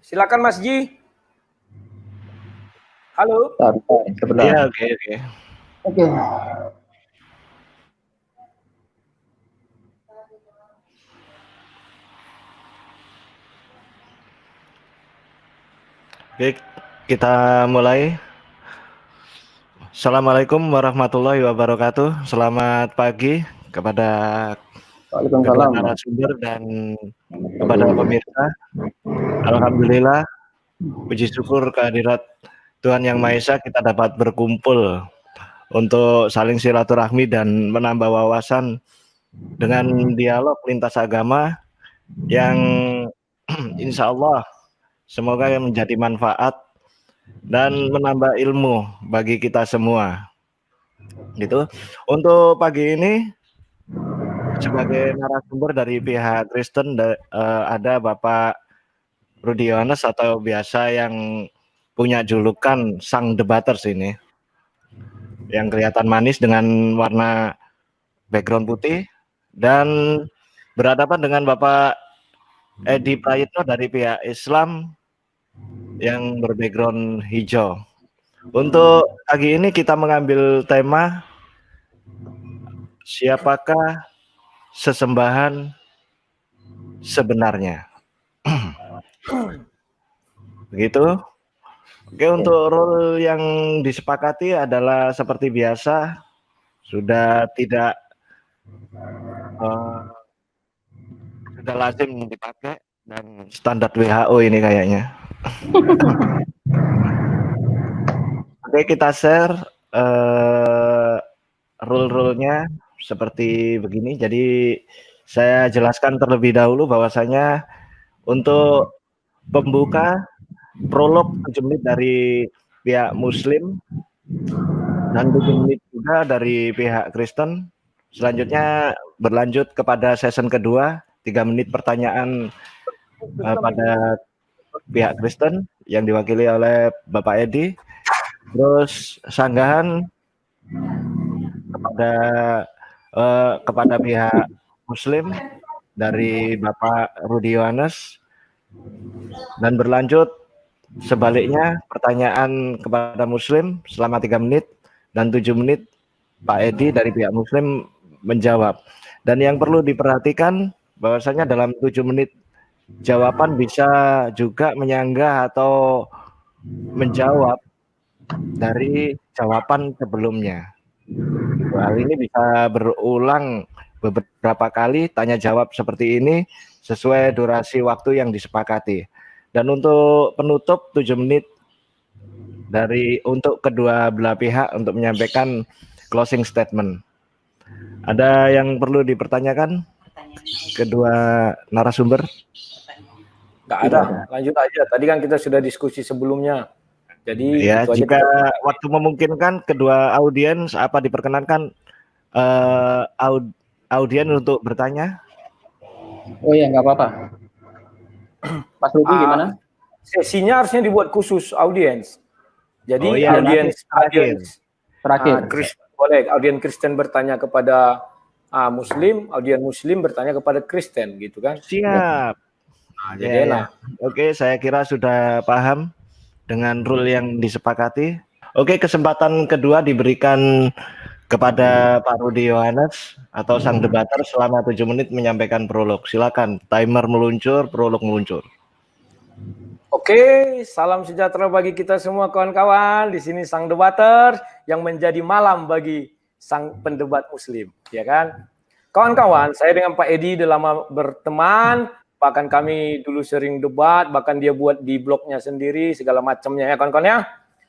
Silakan Mas Ji. Halo. Sebentar. Iya, oke. Oke. Oke, kita mulai. Assalamualaikum warahmatullahi wabarakatuh. Selamat pagi kepada kedua Waalaikumsalam. narasumber dan kepada pemirsa. Alhamdulillah, puji syukur kehadirat Tuhan Yang Maha Esa kita dapat berkumpul untuk saling silaturahmi dan menambah wawasan dengan dialog lintas agama yang insya Allah semoga menjadi manfaat dan menambah ilmu bagi kita semua. Gitu. Untuk pagi ini sebagai narasumber dari pihak Kristen ada Bapak Rudi Yohanes atau biasa yang punya julukan Sang Debaters ini, yang kelihatan manis dengan warna background putih, dan berhadapan dengan Bapak Edi Prayitno dari pihak Islam yang berbackground hijau. Untuk pagi ini kita mengambil tema siapakah sesembahan sebenarnya. Begitu. Oke, untuk role yang disepakati adalah seperti biasa, sudah tidak sudah lazim dipakai dan standar WHO ini kayaknya. Oke, kita share rule-rule-nya seperti begini. Jadi saya jelaskan terlebih dahulu bahwasanya untuk pembuka prolog 7 menit dari pihak Muslim dan 7 menit juga dari pihak Kristen. Selanjutnya berlanjut kepada season kedua, 3 menit pertanyaan pada pihak Kristen yang diwakili oleh Bapak Edi. Terus sanggahan kepada pihak Muslim dari Bapak Rudi Yohanes, dan berlanjut sebaliknya pertanyaan kepada Muslim selama 3 menit dan 7 menit Pak Edi dari pihak Muslim menjawab. Dan yang perlu diperhatikan bahwasanya dalam 7 menit jawaban bisa juga menyanggah atau menjawab dari jawaban sebelumnya. Hal ini bisa berulang beberapa kali, tanya jawab seperti ini sesuai durasi waktu yang disepakati. Dan untuk penutup 7 menit untuk kedua belah pihak untuk menyampaikan closing statement. Ada yang perlu dipertanyakan kedua narasumber? Nggak ada, lanjut aja. Tadi kan kita sudah diskusi sebelumnya. Jadi ya, jika waktu memungkinkan kedua audiens apa diperkenankan audiens untuk bertanya? Oh ya, nggak apa-apa. Mas Rudi gimana? Sesinya harusnya dibuat khusus audiens. Jadi audiens terakhir. Boleh audiens Kristen bertanya kepada Muslim, audiens Muslim bertanya kepada Kristen, gitu kan? Siap. Jadi enak. Oke, saya kira sudah paham dengan rule yang disepakati. Oke, kesempatan kedua diberikan kepada Pak Rudi Yohanes atau Sang Debater selama 7 menit menyampaikan prolog. Silakan, timer meluncur, prolog meluncur. Oke, salam sejahtera bagi kita semua kawan-kawan. Di sini Sang Debater yang menjadi malam bagi sang pendebat Muslim, ya kan? Kawan-kawan, saya dengan Pak Edi udah lama berteman, bahkan kami dulu sering debat, bahkan dia buat di blognya sendiri segala macamnya ya kawan-kawan ya.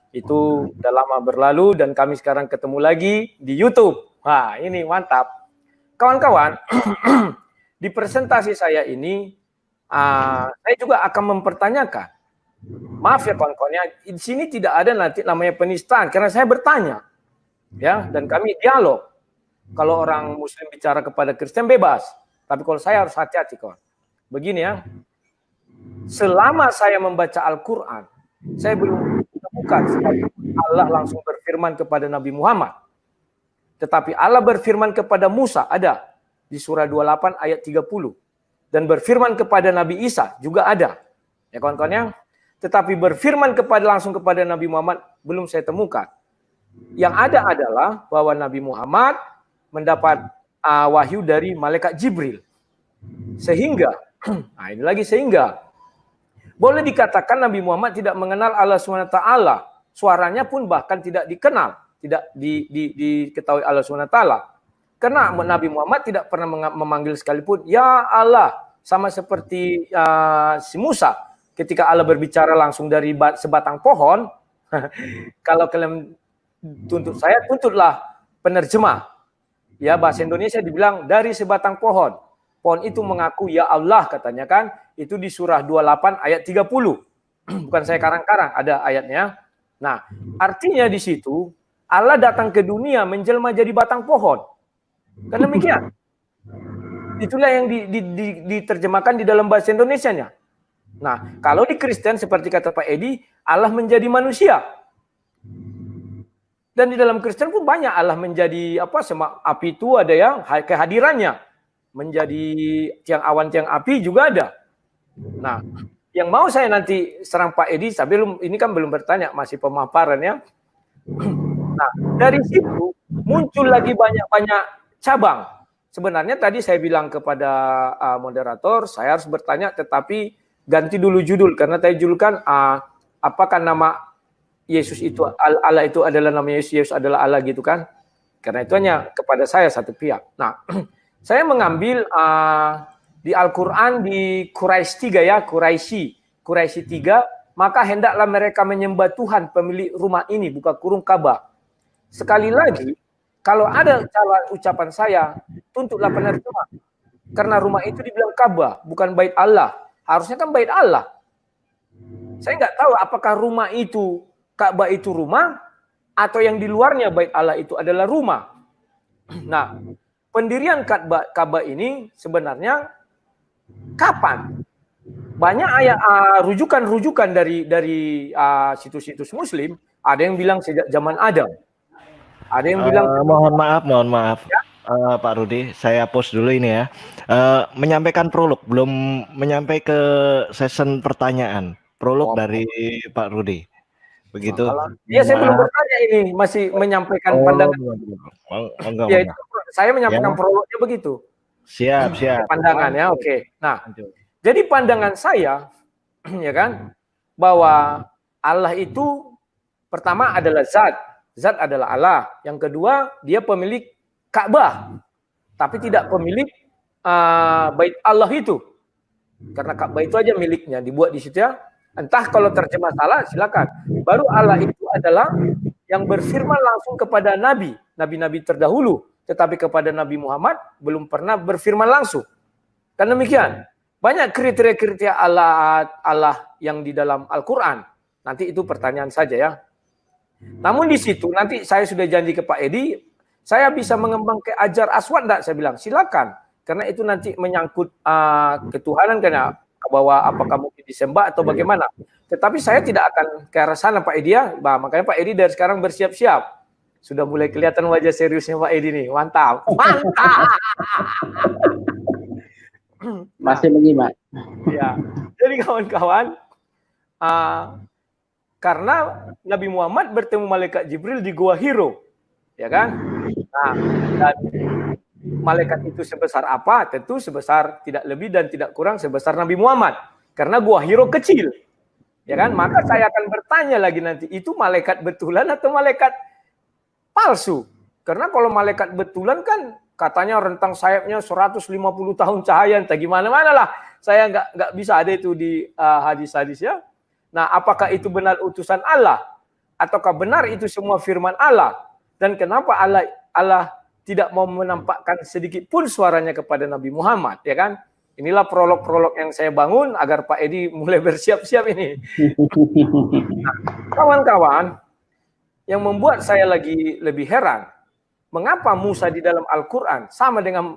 Itu udah lama berlalu dan kami sekarang ketemu lagi di YouTube. Wah, ini mantap. Kawan-kawan, di presentasi saya ini saya juga akan mempertanyakan. Maaf ya kawan-kawan ya, di sini tidak ada nanti namanya penistaan karena saya bertanya. Ya, dan kami dialog. Kalau orang Muslim bicara kepada Kristen bebas, tapi kalau saya harus hati-hati kawan. Begini ya. Selama saya membaca Al-Qur'an, saya belum menemukan Allah langsung berfirman kepada Nabi Muhammad. Tetapi Allah berfirman kepada Musa ada di surah 28 ayat 30. Dan berfirman kepada Nabi Isa juga ada Ya kawan-kawan ya. Tetapi berfirman langsung kepada Nabi Muhammad belum saya temukan. Yang ada adalah bahwa Nabi Muhammad mendapat wahyu dari malaikat Jibril. Sehingga, nah ini lagi sehingga, boleh dikatakan Nabi Muhammad tidak mengenal Allah SWT. Suaranya pun bahkan tidak dikenal, tidak diketahui Allah SWT. Karena Nabi Muhammad tidak pernah memanggil sekalipun, ya Allah, sama seperti si Musa. Ketika Allah berbicara langsung dari sebatang pohon, kalau kalian tuntut saya, tuntutlah penerjemah. Ya, bahasa Indonesia dibilang dari sebatang pohon. Pohon itu mengaku ya Allah katanya kan. Itu di surah 28 ayat 30. Bukan saya karang-karang, ada ayatnya. Nah, artinya di situ Allah datang ke dunia menjelma jadi batang pohon. Kan demikian. Itulah yang diterjemahkan di dalam bahasa Indonesianya. Nah, kalau di Kristen seperti kata Pak Edi, Allah menjadi manusia. Dan di dalam Kristen pun banyak Allah menjadi apa, semak api itu ada yang kehadirannya. Menjadi tiang awan, tiang api juga ada. Nah, yang mau saya nanti serang Pak Edi, sebelum ini kan belum bertanya, masih pemaparan ya. Nah, dari situ muncul lagi banyak-banyak cabang. Sebenarnya tadi saya bilang kepada moderator, saya harus bertanya, tetapi ganti dulu judul, karena tadi judul kan apakah nama Yesus itu Allah itu adalah nama Yesus, Yesus adalah Allah gitu kan? Karena itu hanya kepada saya satu pihak. Nah, saya mengambil di Al-Quran di Quraisy 3 ya, Quraisy 3, maka hendaklah mereka menyembah Tuhan pemilik rumah ini, buka kurung Ka'bah. Sekali lagi, kalau ada salah ucapan saya, tuntutlah penerjemah. Karena rumah itu dibilang Ka'bah, bukan bait Allah. Harusnya kan bait Allah. Saya nggak tahu apakah rumah itu, Ka'bah itu rumah, atau yang di luarnya bait Allah itu adalah rumah. Nah, pendirian Ka'bah ini sebenarnya kapan? Banyak ayat rujukan-rujukan dari situs-situs Muslim. Ada yang bilang sejak zaman Adam. Ada yang bilang mohon maaf. Ya? Pak Rudi, saya post dulu ini ya. Menyampaikan prolog, belum menyampai ke session pertanyaan. Prolog dari Pak Rudi. Begitu. Iya, saya belum bertanya ini, masih menyampaikan pandangan. Ya, itu, saya menyampaikan prolognya begitu. Siap. Pandangan ya, oke. Nah, jadi pandangan saya, ya kan, bahwa Allah itu pertama adalah zat adalah Allah. Yang kedua, dia pemilik Ka'bah, tapi tidak pemilik bait Allah itu. Karena Ka'bah itu aja miliknya, dibuat di situ ya. Entah kalau terjemah salah, silakan. Baru Allah itu adalah yang berfirman langsung kepada nabi-nabi terdahulu, tetapi kepada Nabi Muhammad belum pernah berfirman langsung. Kan demikian. Banyak kriteria-kriteria Allah yang di dalam Al-Quran. Nanti itu pertanyaan saja ya. Namun di situ nanti saya sudah janji ke Pak Edi, saya bisa mengembang ke Hajar Aswad enggak? Saya bilang silakan. Karena itu nanti menyangkut ketuhanan karena bahwa apakah mungkin disembah atau bagaimana. Tetapi saya tidak akan ke arah sana Pak Edi ya. Makanya Pak Edi dari sekarang bersiap-siap. Sudah mulai kelihatan wajah seriusnya Pak Edi nih. Mantap. Mantap. Masih menyimak. Ya. Jadi kawan-kawan, karena Nabi Muhammad bertemu malaikat Jibril di Gua Hiro. Ya kan? Nah, dan malaikat itu sebesar apa? Tentu sebesar tidak lebih dan tidak kurang sebesar Nabi Muhammad. Karena Gua Hiro kecil. Ya kan? Maka saya akan bertanya lagi nanti, itu malaikat betulan atau malaikat palsu? Karena kalau malaikat betulan kan katanya rentang sayapnya 150 tahun cahaya, entah gimana-mana lah. Saya nggak bisa ada itu di hadis-hadis ya. Nah, apakah itu benar utusan Allah? Ataukah benar itu semua firman Allah? Dan kenapa Allah tidak mau menampakkan sedikit pun suaranya kepada Nabi Muhammad, ya kan? Inilah prolog-prolog yang saya bangun agar Pak Edi mulai bersiap-siap ini. Nah, kawan-kawan, yang membuat saya lagi lebih heran, mengapa Musa di dalam Al-Quran sama dengan,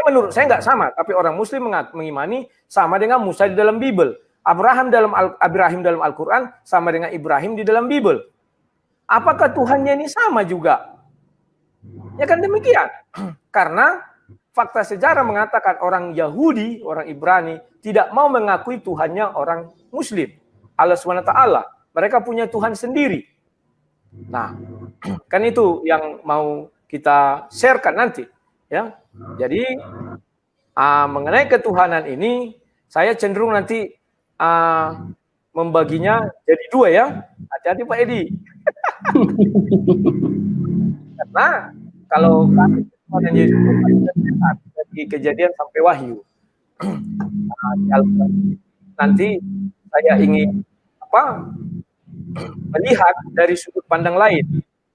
menurut saya nggak sama, tapi orang Muslim mengimani sama dengan Musa di dalam Bible. Ibrahim dalam Al-Quran sama dengan Ibrahim di dalam Bible. Apakah Tuhannya ini sama juga? Ya kan demikian. Karena fakta sejarah mengatakan orang Yahudi, orang Ibrani tidak mau mengakui Tuhannya orang Muslim. Allah SWT. Mereka punya Tuhan sendiri. Nah, kan itu yang mau kita sharekan nanti, ya. Jadi mengenai ketuhanan ini, saya cenderung nanti membaginya jadi dua ya. Hati-hati Pak Edi. Karena kalau ketuhanan Yesus dari Kejadian sampai Wahyu, nanti saya ingin melihat dari sudut pandang lain.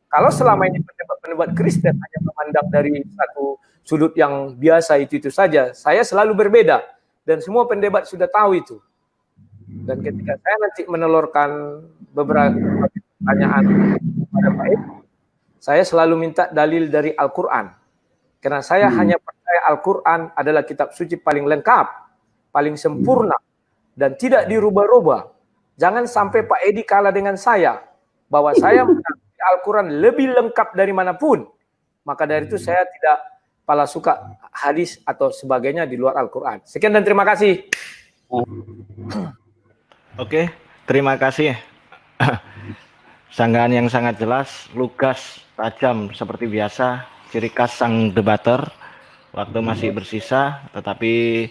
Kalau selama ini pendebat-pendebat Kristen hanya memandang dari satu sudut yang biasa itu saja, saya selalu berbeda dan semua pendebat sudah tahu itu. Dan ketika saya nanti menelurkan beberapa pertanyaan pada Pak Edi, saya selalu minta dalil dari Al-Quran. Karena saya hanya percaya Al-Quran adalah kitab suci paling lengkap, paling sempurna, dan tidak dirubah-rubah. Jangan sampai Pak Edi kalah dengan saya, bahwa saya mengakui Al-Quran lebih lengkap dari manapun. Maka dari itu saya tidak pala suka hadis atau sebagainya di luar Al-Quran. Sekian dan terima kasih. Oke, terima kasih. Sanggahan yang sangat jelas, lugas, tajam seperti biasa, ciri khas sang debater. Waktu masih bersisa, tetapi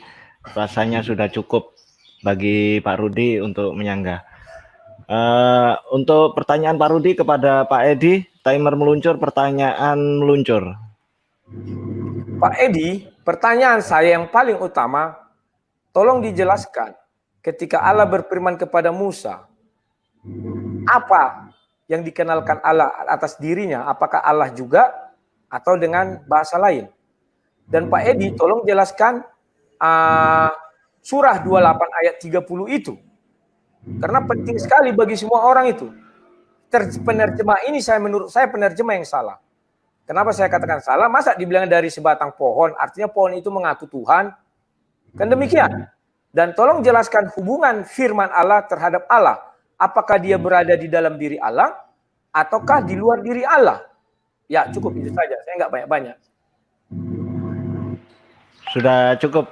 rasanya sudah cukup bagi Pak Rudi untuk menyanggah. Untuk pertanyaan Pak Rudi kepada Pak Edi, timer meluncur, pertanyaan meluncur. Pak Edi, pertanyaan saya yang paling utama, tolong dijelaskan ketika Allah berfirman kepada Musa, apa yang dikenalkan Allah atas dirinya, apakah Allah juga atau dengan bahasa lain? Dan Pak Edi, tolong jelaskan surah 28 ayat 30 itu. Karena penting sekali bagi semua orang itu. Penerjemah ini menurut saya penerjemah yang salah. Kenapa saya katakan salah? Masa dibilang dari sebatang pohon, artinya pohon itu mengaku Tuhan? Kan demikian. Dan tolong jelaskan hubungan firman Allah terhadap Allah. Apakah dia berada di dalam diri Allah ataukah di luar diri Allah? Ya cukup itu saja, saya nggak banyak-banyak. Sudah cukup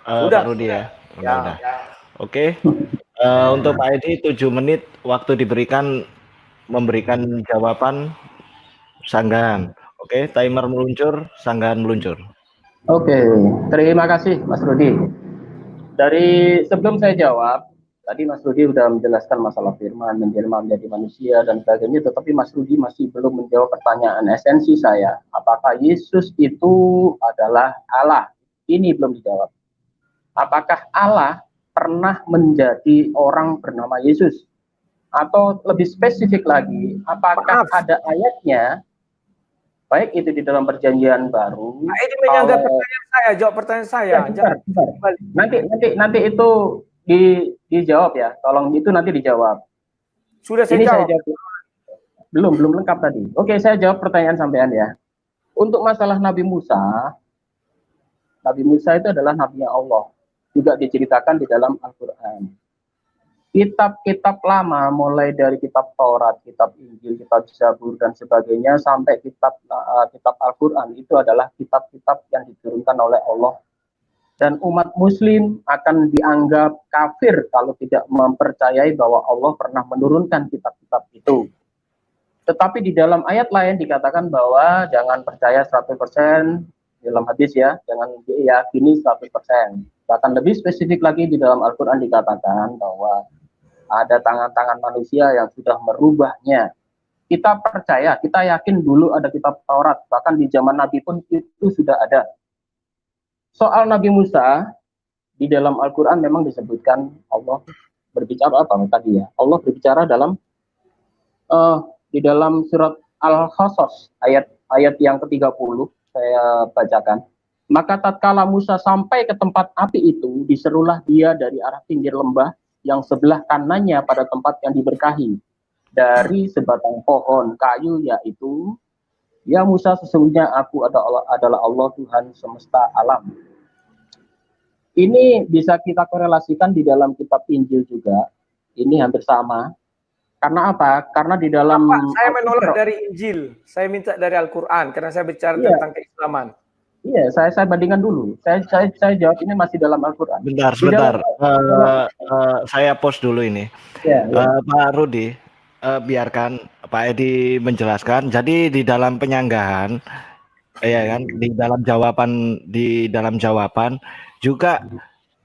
Pak Rudi ya? Udah. Oke. Untuk Pak Edi 7 menit waktu diberikan memberikan jawaban sanggahan. Oke, timer meluncur, sanggahan meluncur. Oke, terima kasih Mas Rudi. Dari sebelum saya jawab, tadi Mas Rudi sudah menjelaskan masalah firman, menjelma menjadi manusia dan sebagainya, tetapi Mas Rudi masih belum menjawab pertanyaan esensi saya. Apakah Yesus itu adalah Allah? Ini belum dijawab. Apakah Allah pernah menjadi orang bernama Yesus? Atau lebih spesifik lagi, apakah ada ayatnya, baik itu di dalam perjanjian baru? Nah, ini menyanggah pertanyaan saya, jawab pertanyaan saya. Ya, bentar. Nanti itu dijawab ya, tolong itu nanti dijawab. Sudah saya jawab. Belum lengkap tadi. Oke, saya jawab pertanyaan sampean ya. Untuk masalah Nabi Musa itu adalah nabinya Allah. Juga diceritakan di dalam Al-Quran. Kitab-kitab lama, mulai dari kitab Taurat, kitab Injil, kitab Zabur, dan sebagainya, sampai kitab Al-Quran, itu adalah kitab-kitab yang diturunkan oleh Allah. Dan umat muslim akan dianggap kafir kalau tidak mempercayai bahwa Allah pernah menurunkan kitab-kitab itu. Tetapi di dalam ayat lain dikatakan bahwa jangan percaya 100%, dalam hadis ya, jangan diyakini 100%. Bahkan lebih spesifik lagi di dalam Al-Quran dikatakan bahwa ada tangan-tangan manusia yang sudah merubahnya. Kita percaya, kita yakin dulu ada kitab Taurat, bahkan di zaman Nabi pun itu sudah ada. Soal Nabi Musa, di dalam Al-Quran memang disebutkan Allah berbicara apa tadi ya? Allah berbicara di dalam surat Al-Qasas, ayat yang ke-30, saya bacakan. Maka tatkala Musa sampai ke tempat api itu, diserulah dia dari arah pinggir lembah yang sebelah kanannya pada tempat yang diberkahi. Dari sebatang pohon kayu, yaitu, ya Musa, sesungguhnya aku adalah Allah Tuhan semesta alam. Ini bisa kita korelasikan di dalam kitab Injil juga. Ini hampir sama. Karena apa? Karena di dalam... Saya menolak dari Injil. Saya minta dari Al-Quran. Karena saya bicara tentang keislaman. Iya, saya bandingkan dulu. Saya jawab ini masih dalam Al-Qur'an. Bentar, Di dalam sebentar. Saya pause dulu ini. ya, ya. Pak Rudi, biarkan Pak Edi menjelaskan. Jadi di dalam penyanggahan, ya kan, di dalam jawaban juga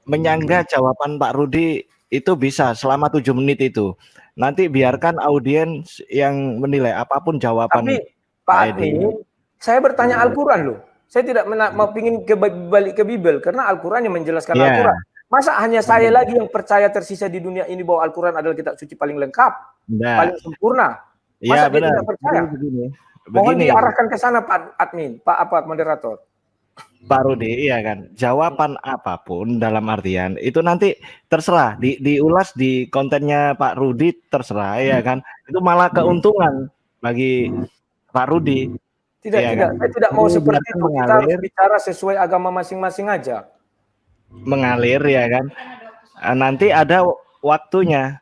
menyanggah jawaban Pak Rudi itu bisa selama 7 menit itu. Nanti biarkan audiens yang menilai apapun jawaban Tapi Pak Pak Edi. Admin, saya bertanya Al-Quran loh. Saya tidak mau pingin balik ke Bible karena Al-Quran yang menjelaskan Ya, Al-Quran. Masa hanya saya lagi yang percaya tersisa di dunia ini bahwa Al-Quran adalah kitab suci paling lengkap, enggak. paling sempurna? Ya, Masa dia benar. tidak percaya? Jadi begini. Mohon Begini, diarahkan ke sana Pak Admin, Pak moderator. Pak Rudi, iya kan. Jawaban apapun dalam artian itu nanti terserah diulas di kontennya Pak Rudi, terserah ya kan. Itu malah keuntungan bagi Pak Rudi. Tidak, Iya tidak. kan. Saya tidak mau Jadi seperti biarkan itu. Kita harus bicara sesuai agama masing-masing aja. mengalir ya kan. Nanti ada waktunya.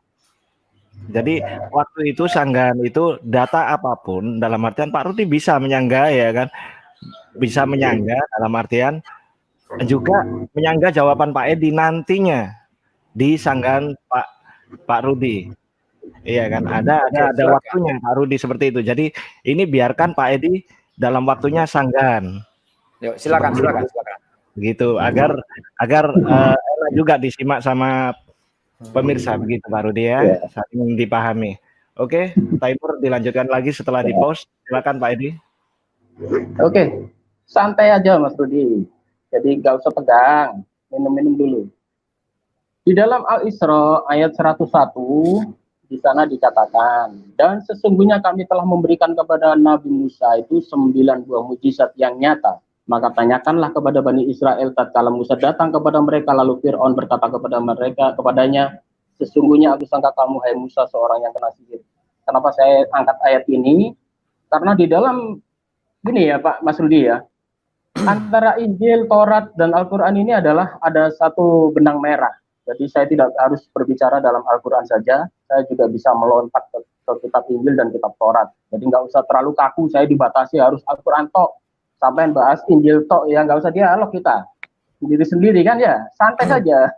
Jadi waktu itu sanggahan itu data apapun dalam artian Pak Rudi bisa menyanggah ya kan. Bisa menyanggah dalam artian juga menyanggah jawaban Pak Edi nantinya di sanggahan Pak Rudi. Iya kan, ada waktunya Pak Rudi seperti itu. Jadi ini biarkan Pak Edi dalam waktunya sanggahan. Yuk, silakan. Begitu agar enak juga disimak sama pemirsa begitu Pak Rudi ya, saling dipahami. Oke, timer dilanjutkan lagi setelah di pause. Silakan Pak Edi. Oke. Santai aja Mas Rudi. Jadi nggak usah pegang, minum-minum dulu. Di dalam Al-Isra ayat 101 di sana dikatakan, dan sesungguhnya kami telah memberikan kepada Nabi Musa itu 9 buah mujizat yang nyata. Maka tanyakanlah kepada Bani Israel tatkala Musa datang kepada mereka, lalu Fir'aun berkata kepadanya, sesungguhnya aku sangka kamu hai Musa seorang yang kena sihir. Kenapa saya angkat ayat ini? Karena di dalam gini ya Pak Mas Rudi ya, antara Injil, Taurat, dan Al-Quran ini adalah ada satu benang merah. Jadi saya tidak harus berbicara dalam Al-Quran saja, saya juga bisa melontak ke kitab Injil dan kitab Taurat. Jadi nggak usah terlalu kaku, saya dibatasi harus Al-Quran tok. Sampai bahas Injil tok, ya nggak usah dialog kita. Sendiri-sendiri kan ya, santai saja.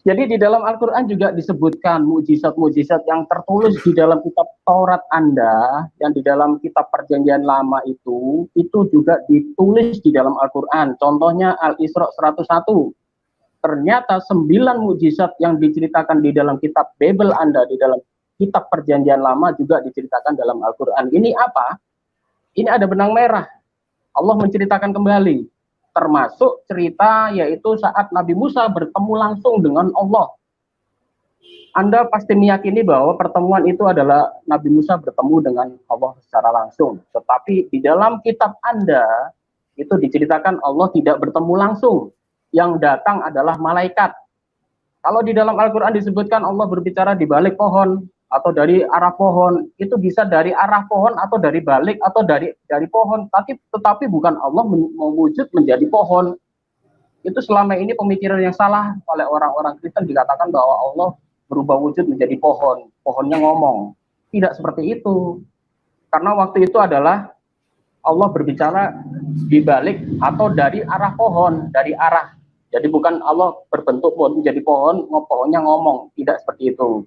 Jadi di dalam Al-Quran juga disebutkan mujizat-mujizat yang tertulis di dalam kitab Taurat Anda, yang di dalam kitab Perjanjian Lama itu juga ditulis di dalam Al-Quran. Contohnya Al-Isra 101. Ternyata 9 mujizat yang diceritakan di dalam kitab Bible Anda, di dalam kitab Perjanjian Lama juga diceritakan dalam Al-Quran. Ini apa? Ini ada benang merah. Allah menceritakan kembali. Termasuk cerita yaitu saat Nabi Musa bertemu langsung dengan Allah. Anda pasti meyakini bahwa pertemuan itu adalah Nabi Musa bertemu dengan Allah secara langsung. Tetapi di dalam kitab Anda itu diceritakan Allah tidak bertemu langsung. Yang datang adalah malaikat. Kalau di dalam Al-Quran disebutkan Allah berbicara di balik pohon atau dari arah pohon, itu bisa dari arah pohon atau dari balik atau dari pohon, tetapi bukan Allah mewujud menjadi pohon. Itu selama ini pemikiran yang salah oleh orang-orang Kristen, dikatakan bahwa Allah berubah wujud menjadi pohon, pohonnya ngomong. Tidak seperti itu. Karena waktu itu adalah Allah berbicara di balik atau dari arah pohon, dari arah. Jadi bukan Allah berbentuk pohon menjadi pohon, pohonnya ngomong, tidak seperti itu.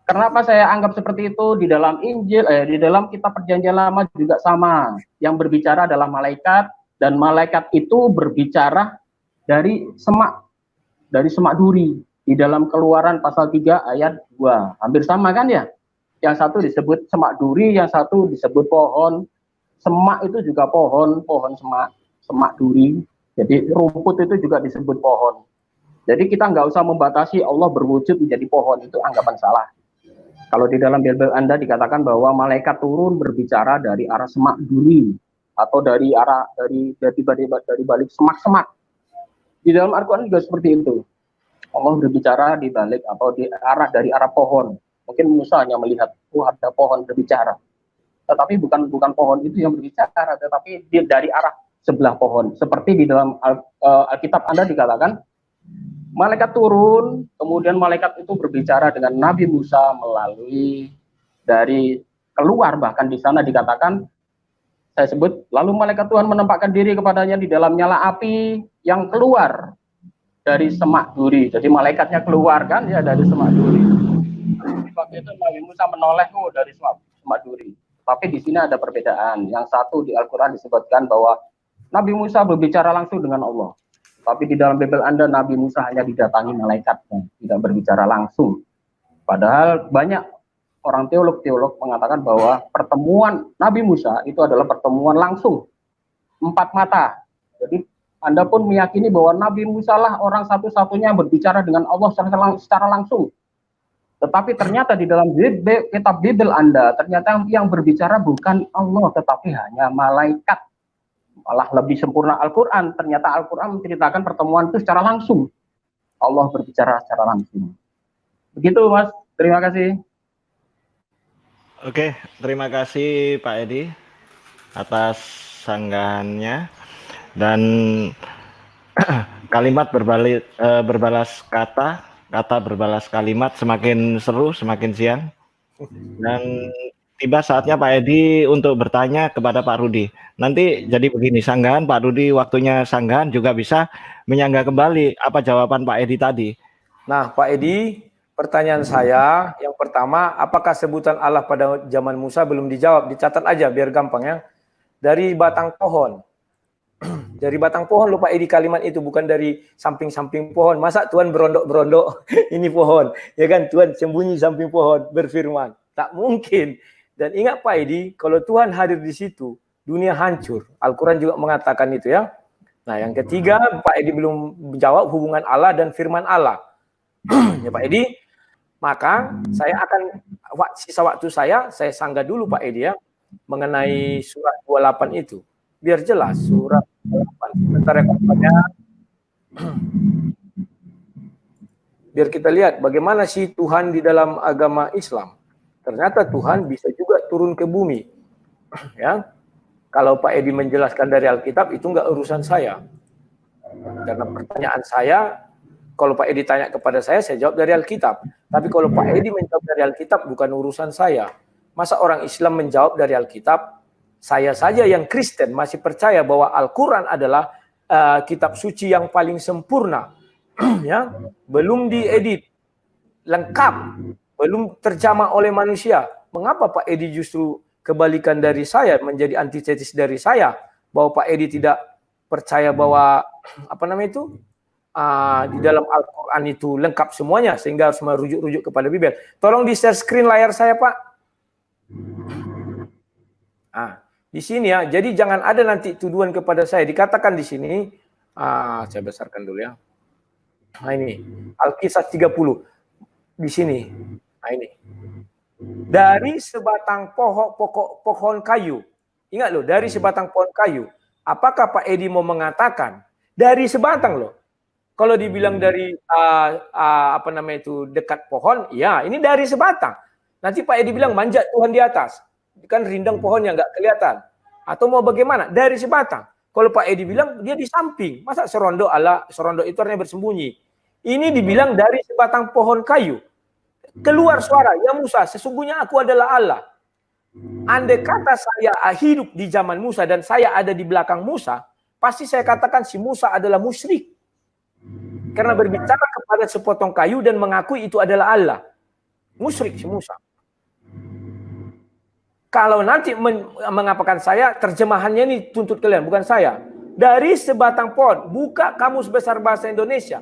Kenapa saya anggap seperti itu? Di dalam Injil, di dalam kitab Perjanjian Lama juga sama. Yang berbicara adalah malaikat, dan malaikat itu berbicara dari semak duri. Di dalam Keluaran pasal 3 ayat 2. Hampir sama kan ya? Yang satu disebut semak duri, yang satu disebut pohon. Semak itu juga pohon semak duri. Jadi rumput itu juga disebut pohon. Jadi kita nggak usah membatasi Allah berwujud menjadi pohon, itu anggapan salah. Kalau di dalam Bible Anda dikatakan bahwa malaikat turun berbicara dari arah semak duri atau dari balik semak-semak. Di dalam Al-Quran juga seperti itu. Allah berbicara di balik atau dari arah pohon. Mungkin Musa hanya melihat, ada pohon berbicara. Tetapi bukan pohon itu yang berbicara, tetapi dari arah sebelah pohon. Seperti di dalam Alkitab Anda dikatakan, malaikat turun, kemudian malaikat itu berbicara dengan Nabi Musa melalui dari keluar, bahkan di sana dikatakan saya sebut, lalu malaikat Tuhan menampakkan diri kepadanya di dalam nyala api yang keluar dari semak duri. Jadi malaikatnya keluar kan ya dari semak duri. Waktu itu Nabi Musa menoleh dari semak duri. Tapi di sini ada perbedaan. Yang satu di Al-Quran disebutkan bahwa Nabi Musa berbicara langsung dengan Allah. Tapi di dalam Bible Anda Nabi Musa hanya didatangi malaikat, tidak berbicara langsung. Padahal banyak orang teolog mengatakan bahwa pertemuan Nabi Musa itu adalah pertemuan langsung, 4 mata. Jadi Anda pun meyakini bahwa Nabi Musa lah orang satu-satunya yang berbicara dengan Allah secara langsung. Tetapi ternyata di dalam kitab Bible Anda, ternyata yang berbicara bukan Allah, tetapi hanya malaikat. Malah lebih sempurna Al-Quran. Ternyata Al-Quran menceritakan pertemuan itu secara langsung. Allah berbicara secara langsung. Begitu Mas, terima kasih. Oke, terima kasih Pak Edi atas sanggahannya. Dan kalimat berbalas kata berbalas kalimat, semakin seru semakin siang. Dan tiba saatnya Pak Edi untuk bertanya kepada Pak Rudi. Nanti jadi begini, sanggahan Pak Rudi, waktunya sanggahan juga bisa menyanggah kembali apa jawaban Pak Edi tadi. Nah Pak Edi, pertanyaan saya yang pertama, apakah sebutan Allah pada zaman Musa belum dijawab? Dicatat aja biar gampang ya. Dari batang pohon. Dari batang pohon lupa Edi kalimat itu, bukan dari samping-samping pohon. Masa Tuhan berondok-berondok ini pohon, ya kan? Tuhan sembunyi samping pohon berfirman. Tak mungkin. Dan ingat Pak Edi, kalau Tuhan hadir di situ, dunia hancur. Al-Quran juga mengatakan itu ya. Nah yang ketiga, Pak Edi belum menjawab hubungan Allah dan firman Allah. Ya Pak Edi, maka saya akan sisa waktu saya sanggah dulu Pak Edi ya, mengenai surat 28 itu. Biar jelas surat 28. Sebentar ya kawannya. Biar kita lihat bagaimana sih Tuhan di dalam agama Islam. Ternyata Tuhan bisa juga turun ke bumi. Ya. Kalau Pak Edi menjelaskan dari Alkitab itu enggak urusan saya. Karena pertanyaan saya, kalau Pak Edi tanya kepada saya jawab dari Alkitab. Tapi kalau Pak Edi menjawab dari Alkitab bukan urusan saya. Masa orang Islam menjawab dari Alkitab? Saya saja yang Kristen masih percaya bahwa Al-Quran adalah kitab suci yang paling sempurna, ya, belum diedit, lengkap, belum terjamah oleh manusia. Mengapa Pak Edi justru kebalikan dari saya, menjadi antitesis dari saya, bahwa Pak Edi tidak percaya bahwa di dalam Al-Quran itu lengkap semuanya sehingga harus merujuk-rujuk kepada Bible. Tolong di-share screen layar saya Pak. Di sini ya, jadi jangan ada nanti tuduhan kepada saya. Dikatakan di sini, saya besarkan dulu ya. Nah ini, Al-Kisah 30. Di sini. Nah ini. Dari sebatang pohon kayu. Ingat loh, dari sebatang pohon kayu. Apakah Pak Edi mau mengatakan dari sebatang loh? Kalau dibilang dari dekat pohon, ya ini dari sebatang. Nanti Pak Edi bilang manjat Tuhan di atas. Kan rindang pohon yang nggak kelihatan. Atau mau bagaimana? Dari sebatang. Kalau Pak Edi bilang dia di samping. Masa serondok itu artinya bersembunyi. Ini dibilang dari sebatang pohon kayu. Keluar suara, ya Musa, sesungguhnya aku adalah Allah. Andai kata saya hidup di zaman Musa dan saya ada di belakang Musa, pasti saya katakan si Musa adalah musyrik. Karena berbicara kepada sepotong kayu dan mengakui itu adalah Allah. Musyrik si Musa. Kalau nanti mengapakan saya, terjemahannya ini tuntut kalian, bukan saya. Dari sebatang pohon, buka Kamus Besar Bahasa Indonesia.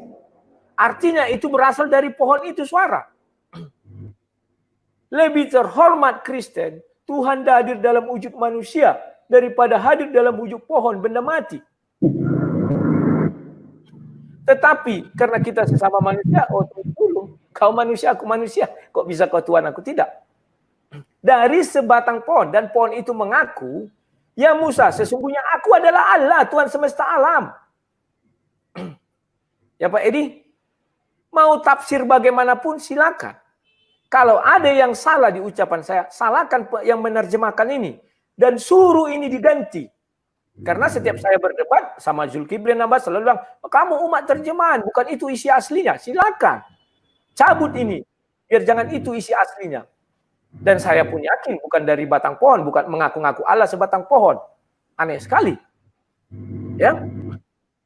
Artinya itu berasal dari pohon itu suara. Lebih terhormat Kristen, Tuhan hadir dalam wujud manusia daripada hadir dalam wujud pohon benda mati. Tetapi karena kita sesama manusia, tunggu, kau manusia, aku manusia, kok bisa kau Tuhan, aku tidak. Dari sebatang pohon, dan pohon itu mengaku, ya Musa, sesungguhnya aku adalah Allah, Tuhan semesta alam. Ya Pak Edi, mau tafsir bagaimanapun silakan. Kalau ada yang salah di ucapan saya, salahkan yang menerjemahkan ini. Dan suruh ini diganti. Karena setiap saya berdebat sama Zulkifli Abbas selalu bilang, kamu umat terjemahan, bukan itu isi aslinya. Silakan. Cabut ini. Biar jangan itu isi aslinya. Dan saya pun yakin bukan dari batang pohon, bukan mengaku-ngaku Allah sebatang pohon. Aneh sekali. Ya.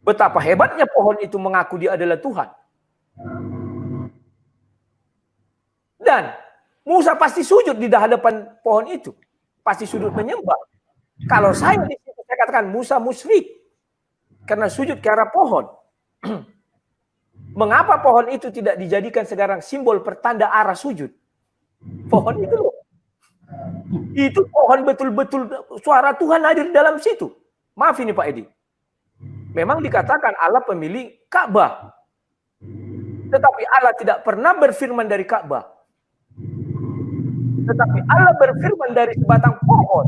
Betapa hebatnya pohon itu mengaku dia adalah Tuhan. Dan Musa pasti sujud di hadapan pohon itu. Pasti sujud menyembah. Kalau saya di situ saya katakan Musa musyrik. Karena sujud ke arah pohon. Mengapa pohon itu tidak dijadikan sekarang simbol pertanda arah sujud? Pohon itu loh. Itu pohon betul-betul suara Tuhan hadir dalam situ. Maaf ini Pak Edi. Memang dikatakan Allah pemilik Ka'bah. Tetapi Allah tidak pernah berfirman dari Ka'bah. Tetapi Allah berfirman dari sebatang pohon.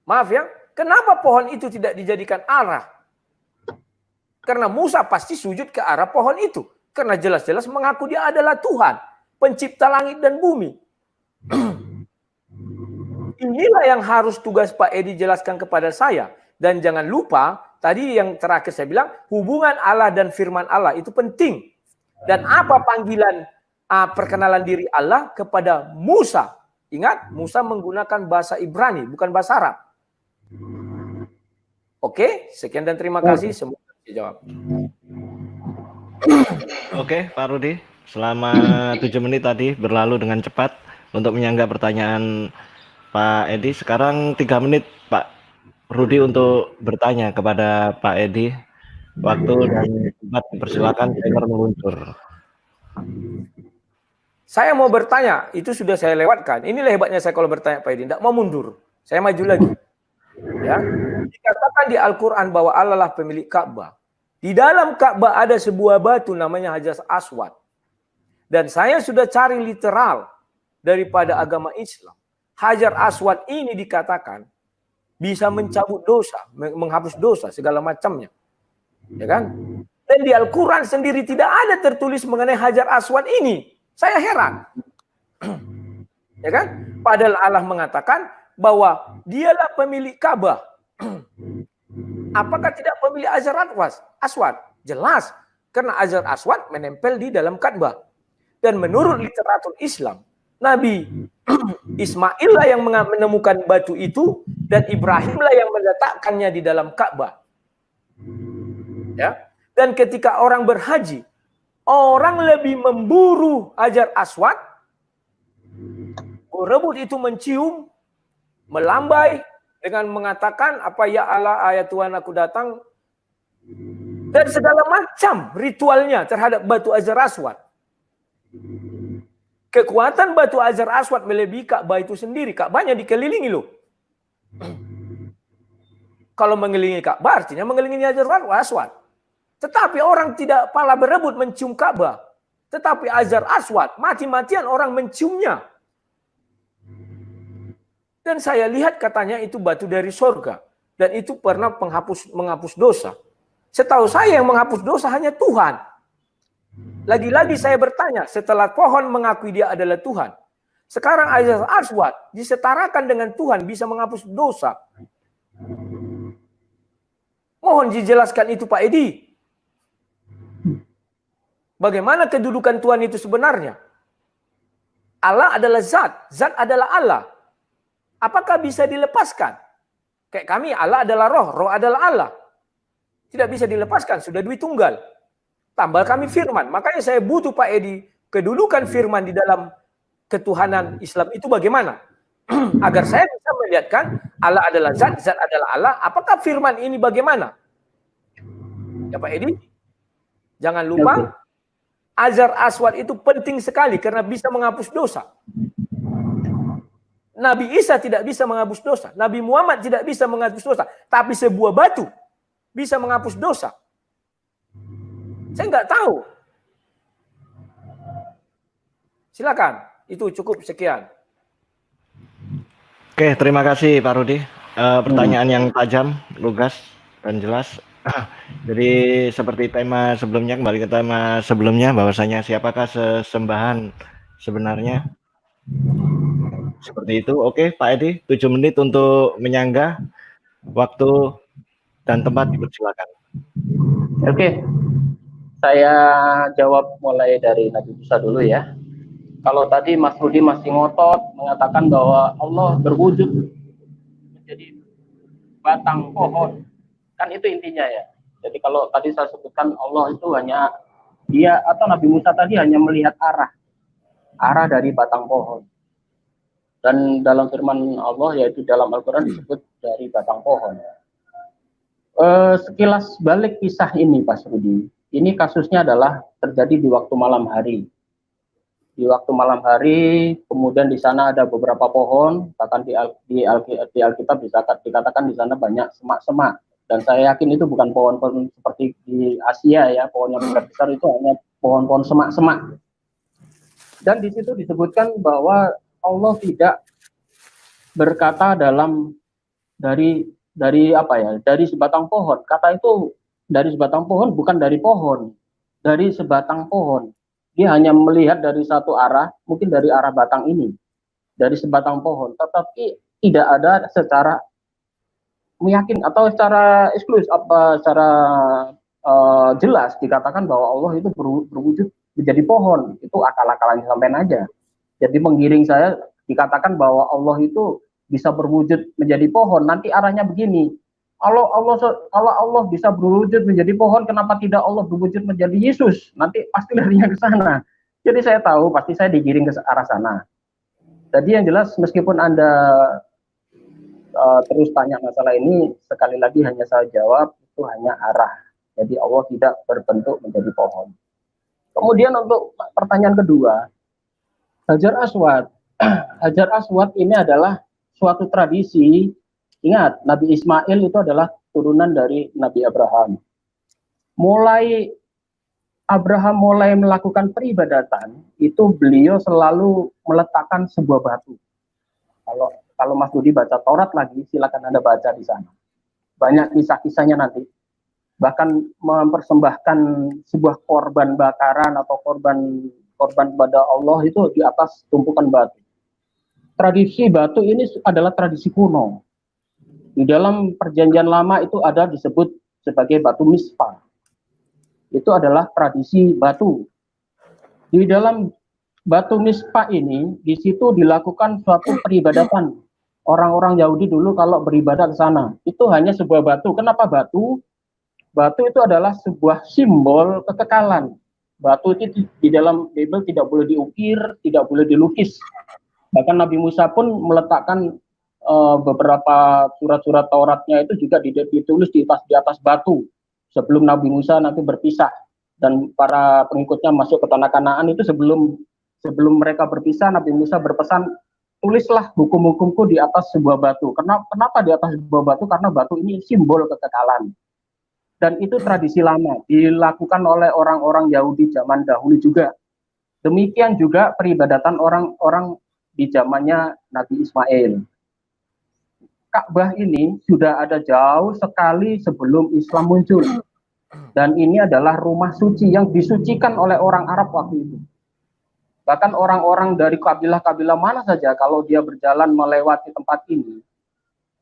Maaf ya, kenapa pohon itu tidak dijadikan arah? Karena Musa pasti sujud ke arah pohon itu. Karena jelas-jelas mengaku dia adalah Tuhan, pencipta langit dan bumi. Inilah yang harus tugas Pak Edi jelaskan kepada saya. Dan jangan lupa, tadi yang terakhir saya bilang, hubungan Allah dan firman Allah itu penting. Dan apa panggilan perkenalan diri Allah kepada Musa? Ingat, Musa menggunakan bahasa Ibrani, bukan bahasa Arab. Oke, sekian dan terima kasih. Semua dijawab. Oke, Pak Rudi. Selama 7 menit tadi berlalu dengan cepat untuk menyanggah pertanyaan Pak Edi. Sekarang 3 menit Pak Rudi untuk bertanya kepada Pak Edi. Waktu dan tempat dipersilakan, timer meluncur. Saya mau bertanya, itu sudah saya lewatkan. Inilah hebatnya saya kalau bertanya Pak Edi, tidak mau mundur. Saya maju lagi. Ya, dikatakan di Al-Quran bahwa Allah lah pemilik Ka'bah. Di dalam Ka'bah ada sebuah batu namanya Hajar Aswad. Dan saya sudah cari literal daripada agama Islam. Hajar Aswad ini dikatakan bisa mencabut dosa, menghapus dosa, segala macamnya. Ya kan? Dan di Al-Quran sendiri tidak ada tertulis mengenai Hajar Aswad ini. Saya heran. Ya kan? Padahal Allah mengatakan bahwa dialah pemilik Ka'bah. Apakah tidak pemilik Hajar Aswad? Jelas. Karena Hajar Aswad menempel di dalam Ka'bah. Dan menurut literatur Islam, Nabi Ismail lah yang menemukan batu itu dan Ibrahim lah yang meletakkannya di dalam Ka'bah. Ya. Dan ketika orang berhaji, orang lebih memburu Hajar Aswad, berebut itu mencium, melambai dengan mengatakan apa ya Allah ayat Tuhan aku datang, dan segala macam ritualnya terhadap batu Hajar Aswad. Kekuatan batu Hajar Aswad melebihi Ka'bah itu sendiri. Ka'bahnya dikelilingi loh. Kalau mengelilingi Ka'bah artinya mengelilingi Hajar Aswad. Tetapi orang tidak pala berebut mencium Ka'bah. Tetapi Hajar Aswad mati-matian orang menciumnya. Dan saya lihat katanya itu batu dari sorga. Dan itu pernah menghapus dosa. Setahu saya yang menghapus dosa hanya Tuhan. Lagi-lagi saya bertanya, setelah pohon mengakui dia adalah Tuhan. Sekarang Hajar Aswad disetarakan dengan Tuhan bisa menghapus dosa. Mohon dijelaskan itu Pak Edi. Bagaimana kedudukan Tuhan itu sebenarnya? Allah adalah zat, zat adalah Allah. Apakah bisa dilepaskan? Kayak kami, Allah adalah roh, roh adalah Allah. Tidak bisa dilepaskan, sudah dua tunggal. Tambah kami firman. Makanya saya butuh Pak Edi, kedudukan firman di dalam ketuhanan Islam itu bagaimana? Agar saya bisa melihatkan Allah adalah zat, zat adalah Allah. Apakah firman ini bagaimana? Ya Pak Edi, jangan lupa Hajar Aswad itu penting sekali karena bisa menghapus dosa. Nabi Isa tidak bisa menghapus dosa. Nabi Muhammad tidak bisa menghapus dosa. Tapi sebuah batu bisa menghapus dosa. Saya nggak tahu. Silakan. Itu cukup sekian. Oke, terima kasih Pak Rudi. Pertanyaan yang tajam, lugas, dan jelas. Jadi seperti tema sebelumnya, kembali ke tema sebelumnya, bahwasanya siapakah sesembahan sebenarnya? Seperti itu. Oke, Pak Edi, 7 menit untuk menyanggah. Waktu dan tempat dipersilakan. Oke. Saya jawab mulai dari Nabi Musa dulu ya. Kalau tadi Mas Rudi masih ngotot mengatakan bahwa Allah berwujud menjadi batang pohon. Kan itu intinya ya. Jadi kalau tadi saya sebutkan Allah itu hanya dia atau Nabi Musa tadi hanya melihat arah dari batang pohon. Dan dalam firman Allah yaitu dalam Al-Quran disebut dari batang pohon. Sekilas balik kisah ini Pak Rudi, ini kasusnya adalah terjadi di waktu malam hari. Di waktu malam hari, kemudian di sana ada beberapa pohon, bahkan di Alkitab dikatakan di sana banyak semak-semak. Dan saya yakin itu bukan pohon-pohon seperti di Asia ya, pohon yang besar itu hanya pohon-pohon semak-semak. Dan di situ disebutkan bahwa Allah tidak berkata dari sebatang pohon. Kata itu dari sebatang pohon bukan dari pohon, dari sebatang pohon. Dia hanya melihat dari satu arah, mungkin dari arah batang ini, dari sebatang pohon. Tetapi tidak ada secara meyakin atau secara eksklusif secara jelas dikatakan bahwa Allah itu berwujud menjadi pohon. Itu akal-akalan sampean aja. Jadi menggiring saya dikatakan bahwa Allah itu bisa berwujud menjadi pohon, nanti arahnya begini. Kalau Allah bisa berwujud menjadi pohon, kenapa tidak Allah berwujud menjadi Yesus? Nanti pasti larinya ke sana. Jadi saya tahu pasti saya digiring ke arah sana. Jadi yang jelas meskipun Anda terus tanya masalah ini, sekali lagi hanya saya jawab itu hanya arah. Jadi Allah tidak berbentuk menjadi pohon. Kemudian untuk pertanyaan kedua, Hajar Aswad. Hajar Aswad ini adalah suatu tradisi. Ingat, Nabi Ismail itu adalah turunan dari Nabi Abraham. Abraham mulai melakukan peribadatan, itu beliau selalu meletakkan sebuah batu. Kalau Mas Budi baca Taurat lagi, silakan Anda baca di sana. Banyak kisah-kisahnya nanti. Bahkan mempersembahkan sebuah korban bakaran atau korban kepada Allah itu di atas tumpukan batu. Tradisi batu ini adalah tradisi kuno. Di dalam perjanjian lama itu ada disebut sebagai batu mispa. Itu adalah tradisi batu. Di dalam batu mispa ini, di situ dilakukan suatu peribadatan. Orang-orang Yahudi dulu kalau beribadah ke sana, itu hanya sebuah batu. Kenapa batu? Batu itu adalah sebuah simbol kekekalan. Batu itu di dalam Bible tidak boleh diukir, tidak boleh dilukis. Bahkan Nabi Musa pun meletakkan beberapa surat-surat Tauratnya itu juga ditulis di atas batu sebelum Nabi Musa nanti berpisah dan para pengikutnya masuk ke tanah Kanaan. Itu sebelum mereka berpisah, Nabi Musa berpesan, tulislah hukum-hukumku di atas sebuah batu. Kenapa di atas sebuah batu? Karena batu ini simbol kekekalan. Dan itu tradisi lama dilakukan oleh orang-orang Yahudi zaman dahulu juga. Demikian juga peribadatan orang-orang di zamannya Nabi Ismail. Ka'bah ini sudah ada jauh sekali sebelum Islam muncul. Dan ini adalah rumah suci yang disucikan oleh orang Arab waktu itu. Bahkan orang-orang dari kabilah-kabilah mana saja kalau dia berjalan melewati tempat ini,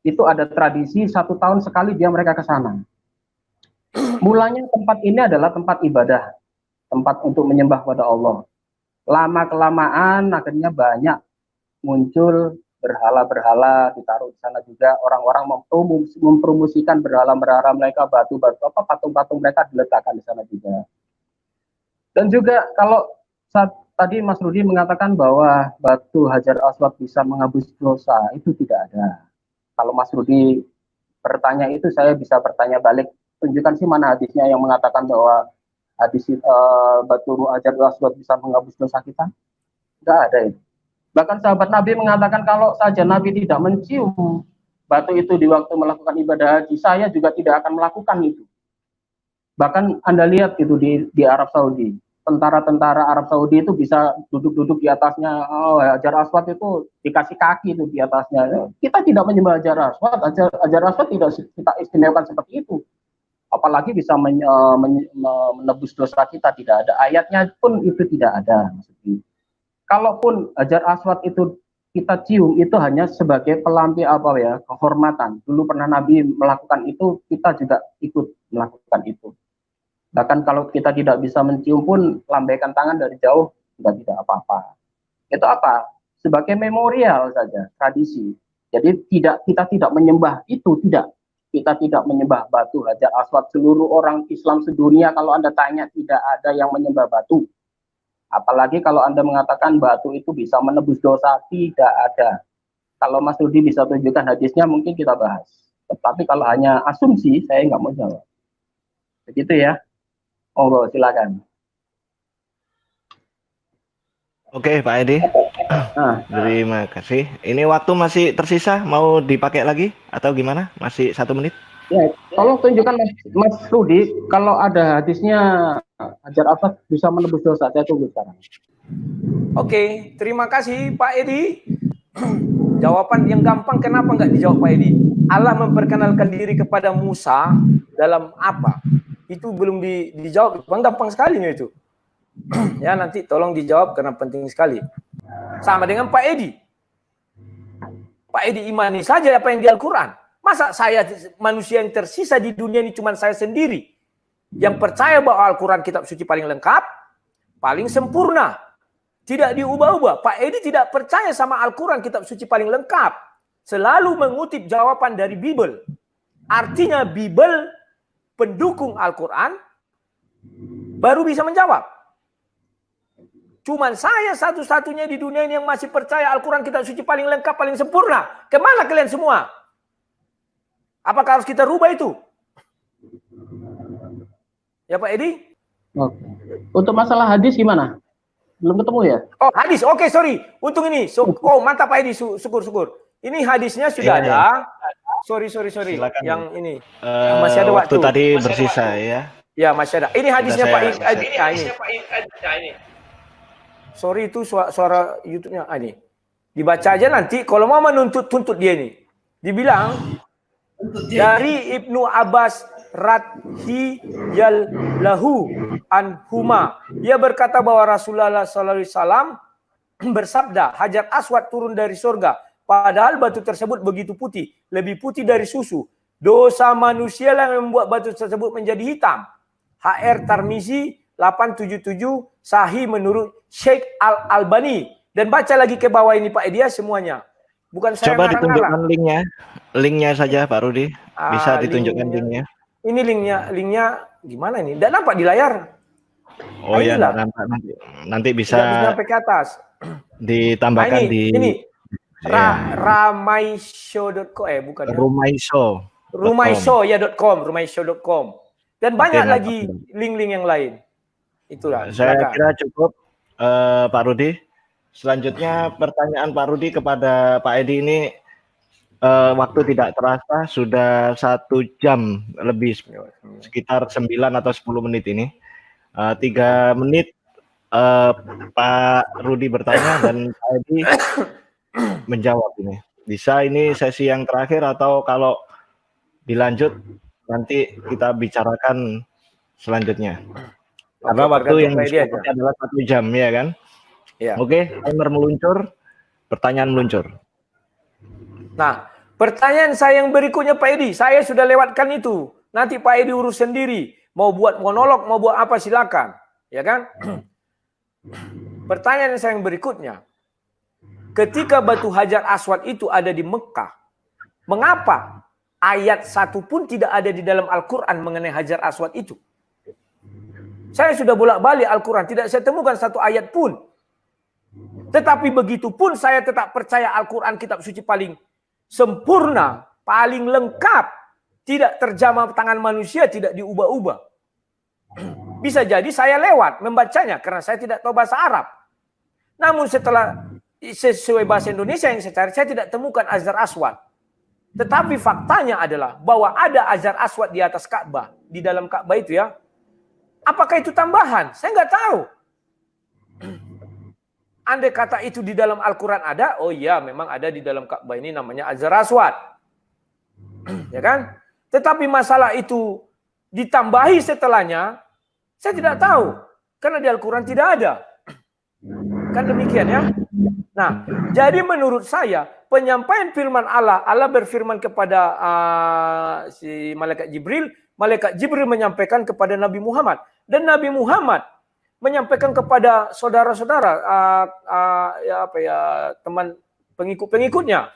itu ada tradisi 1 tahun sekali mereka ke sana. Mulanya tempat ini adalah tempat ibadah, tempat untuk menyembah pada Allah. Lama-kelamaan akhirnya banyak muncul berhala-berhala ditaruh di sana juga. Orang-orang mempromosikan berhala-berhala mereka, batu-batu patung-patung mereka diletakkan di sana juga. Dan juga kalau tadi Mas Rudi mengatakan bahwa batu Hajar Aswad bisa menghapus dosa, itu tidak ada. Kalau Mas Rudi bertanya itu, saya bisa bertanya balik, tunjukkan sih mana hadisnya yang mengatakan bahwa hadis batu Hajar Aswad bisa menghapus dosa kita. Tidak ada itu. Bahkan sahabat Nabi mengatakan kalau saja Nabi tidak mencium batu itu di waktu melakukan ibadah haji, saya juga tidak akan melakukan itu. Bahkan Anda lihat itu di Arab Saudi, tentara-tentara Arab Saudi itu bisa duduk-duduk di atasnya. Hajar Aswad itu dikasih kaki itu di atasnya. Kita tidak menyembah Hajar Aswad. Hajar Aswad tidak kita istimewakan seperti itu. Apalagi bisa menebus dosa kita, tidak ada. Ayatnya pun itu tidak ada. Maksudnya. Kalaupun Hajar Aswad itu kita cium, itu hanya sebagai pelampiasan kehormatan. Dulu pernah Nabi melakukan itu, kita juga ikut melakukan itu. Bahkan kalau kita tidak bisa mencium pun, lambaikan tangan dari jauh, juga tidak apa-apa. Itu apa? Sebagai memorial saja, tradisi. Jadi kita tidak menyembah itu, tidak. Kita tidak menyembah batu Hajar Aswad. Seluruh orang Islam sedunia kalau Anda tanya tidak ada yang menyembah batu. Apalagi kalau Anda mengatakan batu itu bisa menebus dosa, tidak ada. Kalau Mas Rudi bisa tunjukkan hadisnya mungkin kita bahas. Tetapi kalau hanya asumsi, saya nggak mau jawab. Begitu ya. Monggo, silakan. Oke, Pak Edi. Terima kasih. Ini waktu masih tersisa, mau dipakai lagi atau gimana? Masih 1 menit? Ya, tolong tunjukkan Mas Rudi kalau ada hadisnya Hajar Aswad bisa menebus dosa. Saya tunggu sekarang. Oke, terima kasih Pak Edi. Jawaban yang gampang, kenapa nggak dijawab Pak Edi? Allah memperkenalkan diri kepada Musa dalam apa? Itu belum dijawab. Gampang sekali nih itu. Ya, nanti tolong dijawab karena penting sekali. Sama dengan Pak Edi. Pak Edi imani saja apa yang di Al-Quran. Masa saya manusia yang tersisa di dunia ini cuma saya sendiri yang percaya bahwa Al-Quran kitab suci paling lengkap, paling sempurna, tidak diubah-ubah. Pak Edi tidak percaya sama Al-Quran kitab suci paling lengkap. Selalu mengutip jawaban dari Bible. Artinya Bible pendukung Al-Quran baru bisa menjawab. Cuman saya satu-satunya di dunia ini yang masih percaya Al-Quran kitab suci paling lengkap, paling sempurna. Kemana kalian semua? Apakah harus kita rubah itu? Ya Pak Edi? Oke. Untuk masalah hadis gimana? Belum ketemu ya? Oh hadis, oke sorry. Untung ini. Oh mantap Pak Edi, syukur-syukur. Ini hadisnya sudah ada. Sorry. Silakan. Yang ini. Masih ada waktu tadi bersisa ya. Ya masih ada. Ini hadisnya Pak Edi. Ini. Sorry itu suara YouTube-nya. Ini. Dibaca aja nanti. Kalau mau menuntut dia nih. Dibilang dari Ibnu Abbas radhiyallahu anhuma. Dia berkata bahwa Rasulullah SAW bersabda, Hajar Aswad turun dari surga. Padahal batu tersebut begitu putih. Lebih putih dari susu. Dosa manusia yang membuat batu tersebut menjadi hitam. HR Tarmizi 877 sahih menurut Syekh Al-Albani. Dan baca lagi ke bawah ini Pak Edia semuanya. Bukan saya coba ditunjukkan linknya saja Pak Rudi. Bisa ditunjukkan linknya. Ini linknya gimana ini? Tidak nampak di layar. Oh ya, nampak nanti bisa sampai ke atas. Ditambahkan ini Ramaisho.com bukan ya? Rumaiso.com. Dan banyak lagi link-link yang lain. Itulah. Saya kira cukup Pak Rudi. Selanjutnya pertanyaan Pak Rudi kepada Pak Edi ini waktu tidak terasa sudah 1 jam lebih, sekitar 9 atau 10 menit ini. 3 menit Pak Rudi bertanya dan Pak Edi menjawab ini. Bisa ini sesi yang terakhir atau kalau dilanjut nanti kita bicarakan selanjutnya. Karena waktu yang disebut adalah 1 jam ya kan? Ya. Oke, timer meluncur, pertanyaan meluncur. Nah, pertanyaan saya yang berikutnya Pak Edi, saya sudah lewatkan itu. Nanti Pak Edi urus sendiri. Mau buat monolog, mau buat apa silakan. Ya kan? Pertanyaan saya yang berikutnya. Ketika batu Hajar Aswad itu ada di Mekah, mengapa ayat 1 pun tidak ada di dalam Al-Quran mengenai Hajar Aswad itu? Saya sudah bolak-balik Al-Quran, tidak saya temukan 1 ayat pun. Tetapi begitu pun saya tetap percaya Al-Quran kitab suci paling sempurna, paling lengkap, tidak terjamah tangan manusia, tidak diubah-ubah. Bisa jadi saya lewat membacanya karena saya tidak tahu bahasa Arab. Namun setelah sesuai bahasa Indonesia yang saya cari, saya tidak temukan Hajar Aswad. Tetapi faktanya adalah bahwa ada Hajar Aswad di atas Ka'bah, di dalam Ka'bah itu ya. Apakah itu tambahan? Saya nggak tahu. Andai kata itu di dalam Al-Quran ada, oh iya memang ada di dalam Ka'bah ini namanya Hajar Aswad. Ya kan? Tetapi masalah itu ditambahi setelahnya, saya tidak tahu. Karena di Al-Quran tidak ada. Kan demikian ya. Nah, jadi menurut saya, penyampaian firman Allah berfirman kepada si Malaikat Jibril menyampaikan kepada Nabi Muhammad. Dan Nabi Muhammad menyampaikan kepada saudara-saudara, teman pengikut-pengikutnya.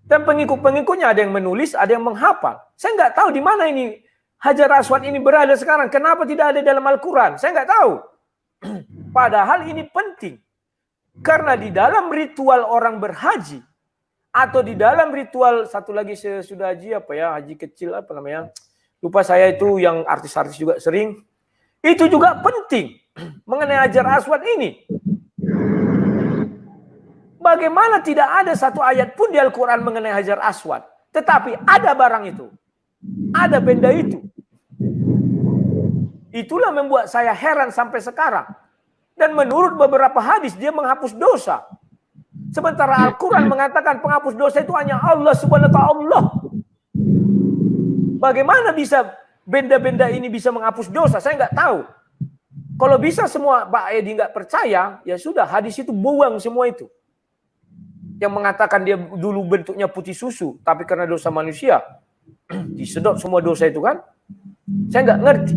Dan pengikut-pengikutnya ada yang menulis, ada yang menghafal. Saya nggak tahu di mana ini Hajar Aswad ini berada sekarang. Kenapa tidak ada dalam Al-Quran? Saya nggak tahu. Padahal ini penting. Karena di dalam ritual orang berhaji, atau di dalam ritual, satu lagi sesudah haji, apa ya, haji kecil, apa namanya, lupa saya itu yang artis-artis juga sering, itu juga penting mengenai Hajar Aswad ini. Bagaimana tidak ada satu ayat pun di Al-Quran mengenai Hajar Aswad. Tetapi ada barang itu. Ada benda itu. Itulah membuat saya heran sampai sekarang. Dan menurut beberapa hadis, dia menghapus dosa. Sementara Al-Quran mengatakan penghapus dosa itu hanya Allah subhanahu wa ta'ala. Bagaimana bisa benda-benda ini bisa menghapus dosa? Saya nggak tahu. Kalau bisa semua Pak Edi nggak percaya, ya sudah, hadis itu buang semua itu. Yang mengatakan dia dulu bentuknya putih susu, tapi karena dosa manusia, disedot semua dosa itu kan? Saya nggak ngerti.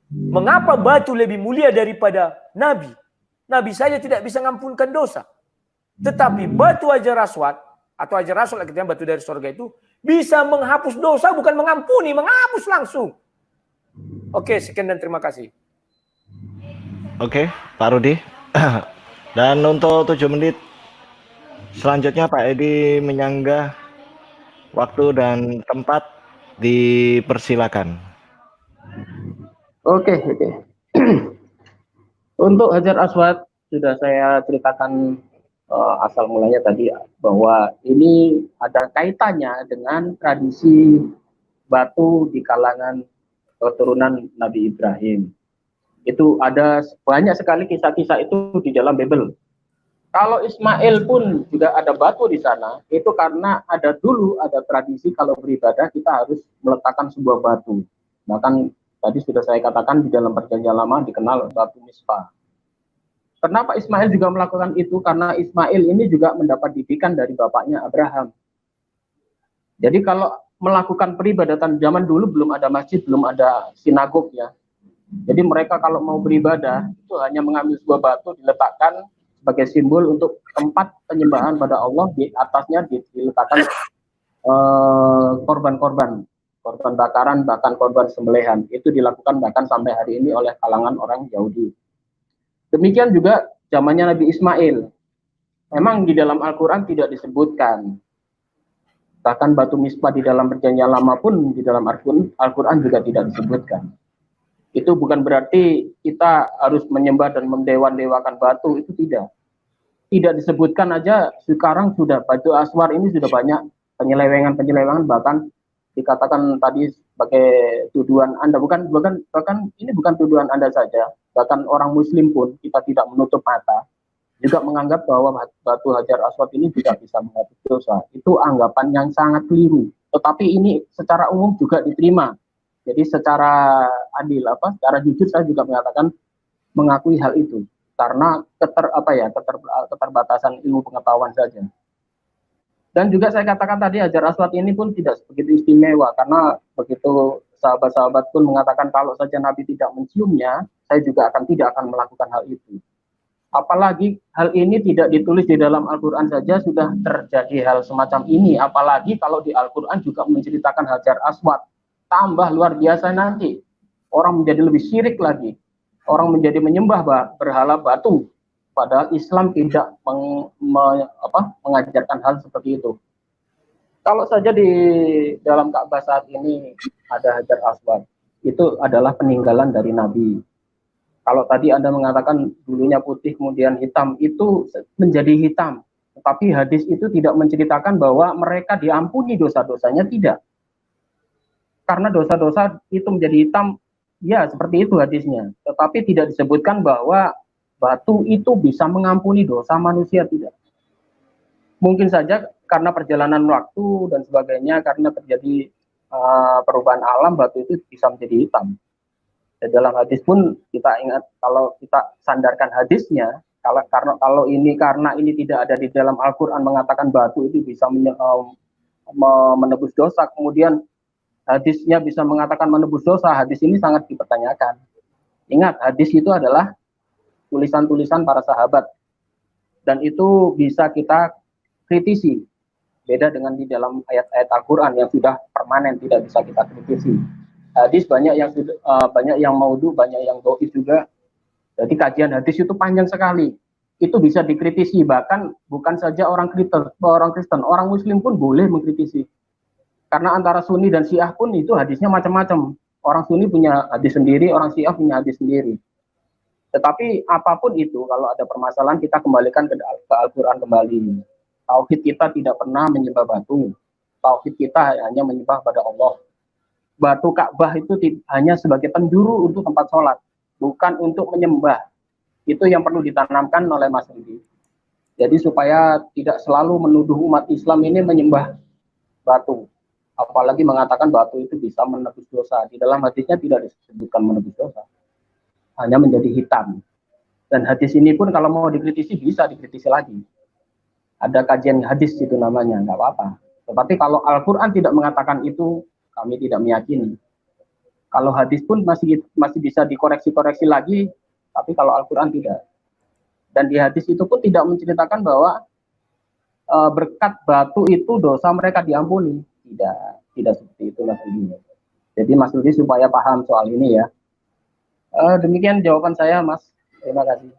Mengapa batu lebih mulia daripada Nabi? Nabi saja tidak bisa mengampunkan dosa. Tetapi batu Hajar Aswad, atau Hajar Aswad artinya batu dari surga itu, bisa menghapus dosa, bukan mengampuni, menghapus langsung. Oke, sekian dan terima kasih. Oke, Pak Rudi. Dan untuk 7 menit selanjutnya Pak Edi menyanggah waktu dan tempat, dipersilakan. Oke. Untuk Hajar Aswad sudah saya ceritakan asal mulanya tadi bahwa ini ada kaitannya dengan tradisi batu di kalangan keturunan Nabi Ibrahim. Itu ada banyak sekali kisah-kisah itu di dalam Bible. Kalau Ismail pun juga ada batu di sana, itu karena dulu ada tradisi kalau beribadah kita harus meletakkan sebuah batu. Bahkan tadi sudah saya katakan di dalam Perjanjian Lama dikenal batu Mispa. Kenapa Ismail juga melakukan itu? Karena Ismail ini juga mendapat didikan dari bapaknya Abraham. Jadi kalau melakukan peribadatan zaman dulu belum ada masjid, belum ada sinagog ya. Jadi mereka kalau mau beribadah itu hanya mengambil sebuah batu diletakkan sebagai simbol untuk tempat penyembahan pada Allah, di atasnya diletakkan korban bakaran, bahkan korban sembelihan. Itu dilakukan bahkan sampai hari ini oleh kalangan orang Yahudi. Demikian juga zamannya Nabi Ismail. Memang di dalam Al-Quran tidak disebutkan. Bahkan batu Mispa di dalam Perjanjian Lama pun di dalam Al-Quran juga tidak disebutkan. Itu bukan berarti kita harus menyembah dan mendewa-dewakan batu, itu tidak. Tidak disebutkan aja sekarang sudah batu Aswad ini sudah banyak penyelewengan, bahkan dikatakan tadi sebagai tuduhan Anda, bahkan ini bukan tuduhan Anda saja, bahkan orang Muslim pun kita tidak menutup mata juga menganggap bahwa batu Hajar Aswad ini juga bisa menghapus dosa. Itu anggapan yang sangat keliru. Tetapi ini secara umum juga diterima. Jadi secara adil secara jujur saya juga mengakui hal itu karena keterbatasan ilmu pengetahuan saja. Dan juga saya katakan tadi Hajar Aswad ini pun tidak begitu istimewa karena begitu sahabat-sahabat pun mengatakan kalau saja Nabi tidak menciumnya, saya juga tidak akan melakukan hal itu. Apalagi hal ini tidak ditulis di dalam Al-Quran saja sudah terjadi hal semacam ini, apalagi kalau di Al-Quran juga menceritakan Hajar Aswad. Tambah luar biasa nanti. Orang menjadi lebih syirik lagi. Orang menjadi menyembah berhala batu. Padahal Islam tidak mengajarkan hal seperti itu. Kalau saja di dalam Ka'bah saat ini ada Hajar Aswad, itu adalah peninggalan dari Nabi. Kalau tadi Anda mengatakan dulunya putih kemudian hitam, itu menjadi hitam. Tetapi hadis itu tidak menceritakan bahwa mereka diampuni dosa-dosanya, tidak. Karena dosa-dosa itu menjadi hitam, ya seperti itu hadisnya. Tetapi tidak disebutkan bahwa batu itu bisa mengampuni dosa manusia, tidak. Mungkin saja karena perjalanan waktu dan sebagainya, karena terjadi perubahan alam, batu itu bisa menjadi hitam. Dan dalam hadis pun kita ingat, kalau kita sandarkan hadisnya, karena ini tidak ada di dalam Al-Quran mengatakan batu itu bisa menebus dosa, kemudian hadisnya bisa mengatakan menebus dosa, hadis ini sangat dipertanyakan. Ingat, hadis itu adalah tulisan-tulisan para sahabat. Dan itu bisa kita kritisi. Beda dengan di dalam ayat-ayat Al-Quran yang sudah permanen, tidak bisa kita kritisi. Hadis banyak yang banyak yang maudhu, banyak yang dhaif juga. Jadi kajian hadis itu panjang sekali. Itu bisa dikritisi, bahkan bukan saja orang Kristen, orang Muslim pun boleh mengkritisi. Karena antara Sunni dan Syiah pun itu hadisnya macam-macam. Orang Sunni punya hadis sendiri, orang Syiah punya hadis sendiri. Tetapi apapun itu, kalau ada permasalahan kita kembalikan ke Al-Quran kembali. Tauhid kita tidak pernah menyembah batu. Tauhid kita hanya menyembah pada Allah. Batu Ka'bah itu hanya sebagai penjuru untuk tempat sholat, bukan untuk menyembah. Itu yang perlu ditanamkan oleh Mas Rudi. Jadi supaya tidak selalu menuduh umat Islam ini menyembah batu. Apalagi mengatakan batu itu bisa menebus dosa. Di dalam hadisnya tidak disebutkan menebus dosa. Hanya menjadi hitam. Dan hadis ini pun kalau mau dikritisi bisa dikritisi lagi. Ada kajian hadis itu namanya, nggak apa-apa. Tetapi kalau Al-Quran tidak mengatakan itu, kami tidak meyakini. Kalau hadis pun masih bisa dikoreksi-koreksi lagi, tapi kalau Al-Quran tidak. Dan di hadis itu pun tidak menceritakan bahwa berkat batu itu dosa mereka diampuni. Tidak seperti itu Mas Rudi. Jadi Mas Rudi supaya paham soal ini ya. Demikian jawaban saya, Mas. Terima kasih.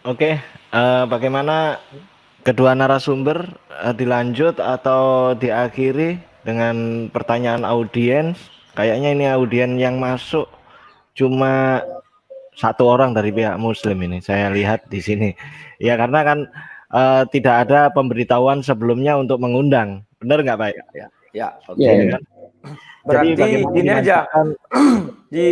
Oke, bagaimana kedua narasumber, dilanjut atau diakhiri dengan pertanyaan audiens? Kayaknya ini audiens yang masuk cuma satu orang dari pihak Muslim ini. Saya lihat di sini. Ya karena kan tidak ada pemberitahuan sebelumnya untuk mengundang. Benar nggak Pak? Ya, oke. Okay. Ya. Berarti gini aja,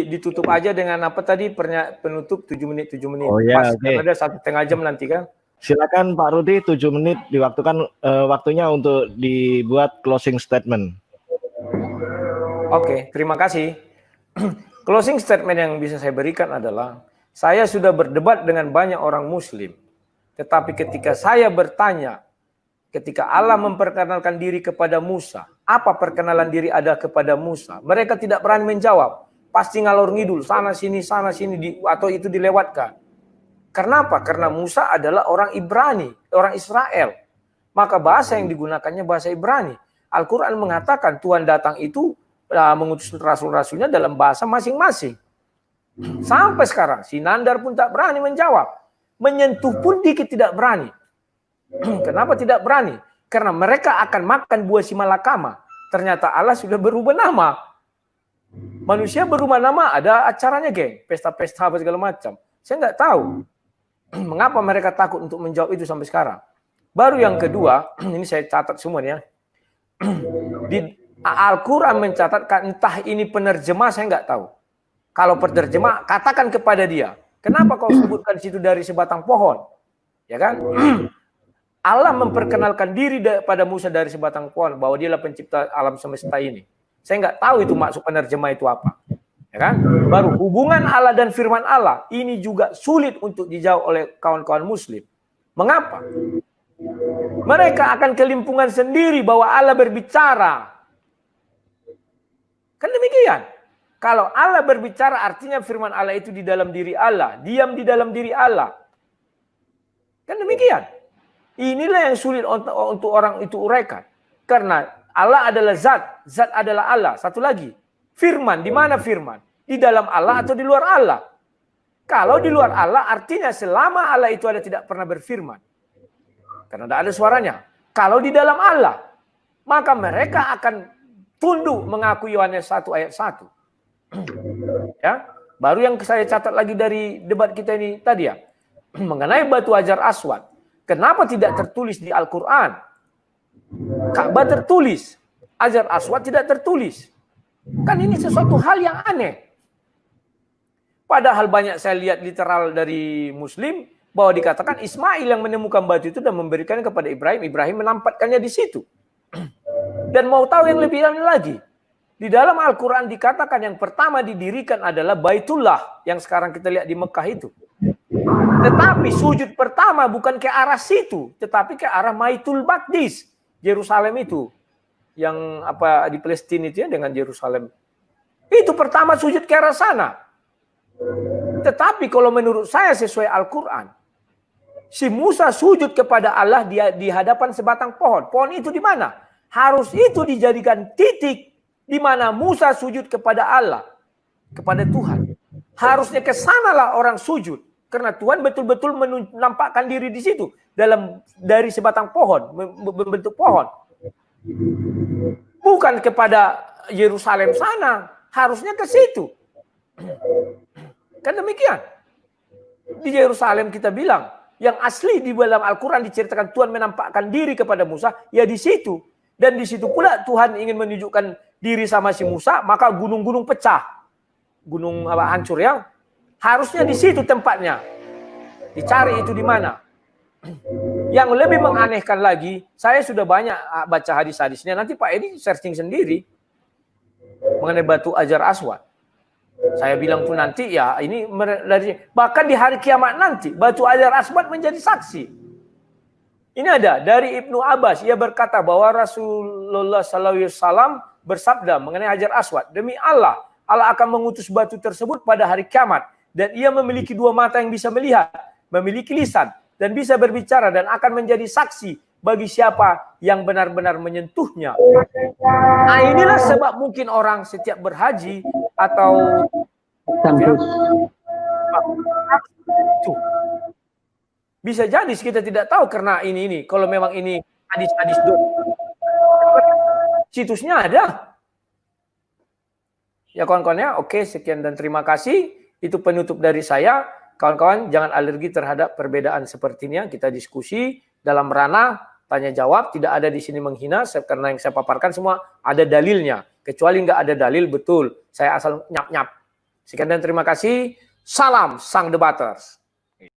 ditutup aja dengan apa tadi penutup 7 menit. Oh ya, Pas, ada 1,5 jam nanti kan. Silakan Pak Rudi, 7 menit diwaktukan waktunya untuk dibuat closing statement. Oke, terima kasih. Closing statement yang bisa saya berikan adalah saya sudah berdebat dengan banyak orang Muslim, tetapi ketika saya bertanya, ketika Allah memperkenalkan diri kepada Musa, apa perkenalan diri ada kepada Musa? Mereka tidak berani menjawab. Pasti ngalor ngidul, sana sini, atau itu dilewatkan. Kenapa? Karena Musa adalah orang Ibrani, orang Israel. Maka bahasa yang digunakannya bahasa Ibrani. Al-Quran mengatakan Tuhan datang itu mengutus rasul-rasulnya dalam bahasa masing-masing. Sampai sekarang, Sinandar pun tak berani menjawab. Menyentuh pun dikit tidak berani. Kenapa tidak berani? Karena mereka akan makan buah si malakama. Ternyata Allah sudah berubah nama. Manusia berubah nama, ada acaranya geng. Pesta-pesta apa segala macam. Saya nggak tahu. Mengapa mereka takut untuk menjawab itu sampai sekarang. Baru yang kedua, ini saya catat semuanya. Di Al-Quran mencatatkan entah ini penerjemah, saya nggak tahu. Kalau penerjemah, katakan kepada dia. Kenapa kau sebutkan situ dari sebatang pohon? Ya kan? Allah memperkenalkan diri pada Musa dari sebatang pohon bahwa dialah pencipta alam semesta ini. Saya nggak tahu itu maksud penerjemah itu apa, ya kan? Baru hubungan Allah dan firman Allah ini juga sulit untuk dijawab oleh kawan-kawan Muslim. Mengapa? Mereka akan kelimpungan sendiri bahwa Allah berbicara. Kan demikian. Kalau Allah berbicara artinya firman Allah itu di dalam diri Allah, diam di dalam diri Allah. Kan demikian. Inilah yang sulit untuk orang itu uraikan. Karena Allah adalah zat, zat adalah Allah. Satu lagi, firman, di mana firman? Di dalam Allah atau di luar Allah? Kalau di luar Allah artinya selama Allah itu ada tidak pernah berfirman. Karena tidak ada suaranya. Kalau di dalam Allah, maka mereka akan tunduk mengakui Yohanes 1 ayat 1. Ya, baru yang saya catat lagi dari debat kita ini tadi ya. Mengenai batu Hajar Aswad. Kenapa tidak tertulis di Al-Quran? Ka'bah tertulis, Hajar Aswad tidak tertulis. Kan ini sesuatu hal yang aneh. Padahal banyak saya lihat literal dari Muslim bahwa dikatakan Ismail yang menemukan batu itu dan memberikannya kepada Ibrahim. Ibrahim menampatkannya di situ. Dan mau tahu yang lebih aneh lagi? Di dalam Al-Quran dikatakan yang pertama didirikan adalah Baitullah yang sekarang kita lihat di Mekah itu. Tetapi sujud pertama bukan ke arah situ, tetapi ke arah Baitul Maqdis, Yerusalem itu. Yang apa di Palestina itu ya dengan Yerusalem. Itu pertama sujud ke arah sana. Tetapi kalau menurut saya sesuai Al-Quran, Si Musa sujud kepada Allah di hadapan sebatang pohon. Pohon itu di mana? Harus itu dijadikan titik di mana Musa sujud kepada Allah, kepada Tuhan. Harusnya ke sanalah orang sujud, karena Tuhan betul-betul menampakkan diri di situ dari sebatang pohon, membentuk pohon. Bukan kepada Yerusalem sana, harusnya ke situ. Kan demikian. Di Yerusalem kita bilang, yang asli di dalam Al-Quran diceritakan Tuhan menampakkan diri kepada Musa, ya di situ. Dan di situ pula Tuhan ingin menunjukkan diri sama si Musa, maka gunung-gunung pecah. Gunung hancur ya. Harusnya di situ tempatnya. Dicari itu di mana. Yang lebih menganehkan lagi, saya sudah banyak baca hadis-hadisnya. Nanti Pak Edi searching sendiri mengenai batu Hajar Aswad. Saya bilang tuh nanti ya ini bahkan di hari kiamat nanti batu Hajar Aswad menjadi saksi. Ini ada dari Ibnu Abbas, ia berkata bahwa Rasulullah SAW bersabda mengenai Hajar Aswad, demi Allah, Allah akan mengutus batu tersebut pada hari kiamat dan ia memiliki dua mata yang bisa melihat, memiliki lisan dan bisa berbicara dan akan menjadi saksi bagi siapa yang benar-benar menyentuhnya. Nah inilah sebab mungkin orang setiap berhaji atau bisa jadi kita tidak tahu karena ini. Kalau memang ini hadis-hadis situsnya ada. Ya kawan-kawan ya, oke sekian dan terima kasih. Itu penutup dari saya. Kawan-kawan jangan alergi terhadap perbedaan seperti ini. Kita diskusi dalam ranah tanya jawab, tidak ada di sini menghina, karena yang saya paparkan semua ada dalilnya. Kecuali nggak ada dalil, betul. Saya asal nyap-nyap. Sekian dan terima kasih. Salam Sang Debaters.